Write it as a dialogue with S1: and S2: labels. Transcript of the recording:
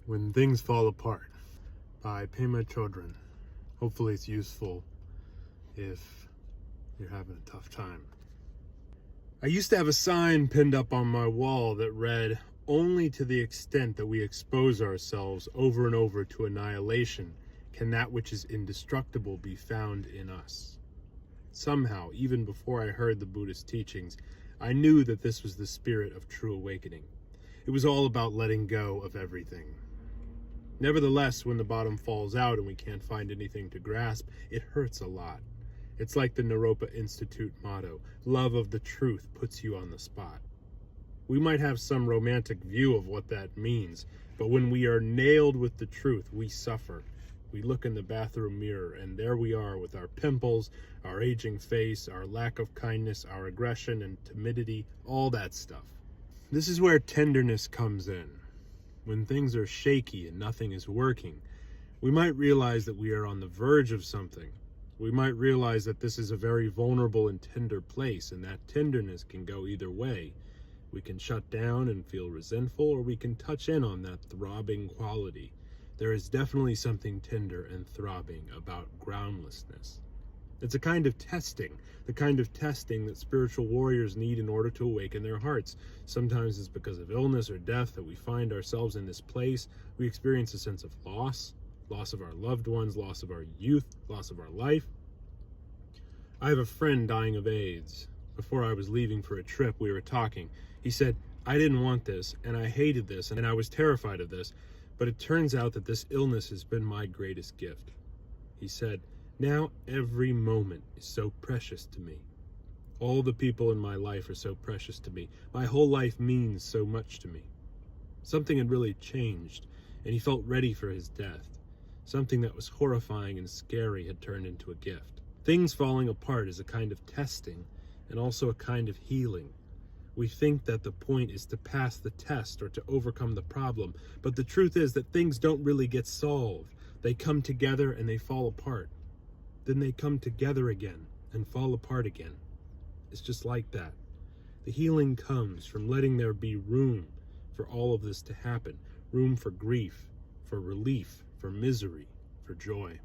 S1: When Things Fall Apart by Pema Chodron. Hopefully it's useful if you're having a tough time. I used to have a sign pinned up on my wall that read, "Only to the extent that we expose ourselves over and over to annihilation can that which is indestructible be found in us." Somehow, even before I heard the Buddhist teachings, I knew that this was the spirit of true awakening. It was all about letting go of everything. Nevertheless, when the bottom falls out and we can't find anything to grasp, it hurts a lot. It's like the Naropa Institute motto, "Love of the truth puts you on the spot." We might have some romantic view of what that means, but when we are nailed with the truth, we suffer. We look in the bathroom mirror, and there we are with our pimples, our aging face, our lack of kindness, our aggression and timidity, all that stuff. This is where tenderness comes in. When things are shaky and nothing is working, we might realize that we are on the verge of something. We might realize that this is a very vulnerable and tender place, and that tenderness can go either way. We can shut down and feel resentful, or we can touch in on that throbbing quality. There is definitely something tender and throbbing about groundlessness. It's a kind of testing, the kind of testing that spiritual warriors need in order to awaken their hearts. Sometimes it's because of illness or death that we find ourselves in this place. We experience a sense of loss of our loved ones, loss of our youth, loss of our life. I have a friend dying of AIDS. Before I was leaving for a trip, we were talking. He said, "I didn't want this, and I hated this, and I was terrified of this, but it turns out that this illness has been my greatest gift." He said, "Now every moment is so precious to me. All the people in my life are so precious to me. My whole life means so much to me." Something had really changed, and he felt ready for his death. Something that was horrifying and scary had turned into a gift. Things falling apart is a kind of testing, and also a kind of healing. We think that the point is to pass the test or to overcome the problem, but the truth is that things don't really get solved. They come together and they fall apart. Then they come together again and fall apart again. It's just like that. The healing comes from letting there be room for all of this to happen. Room for grief, for relief, for misery, for joy.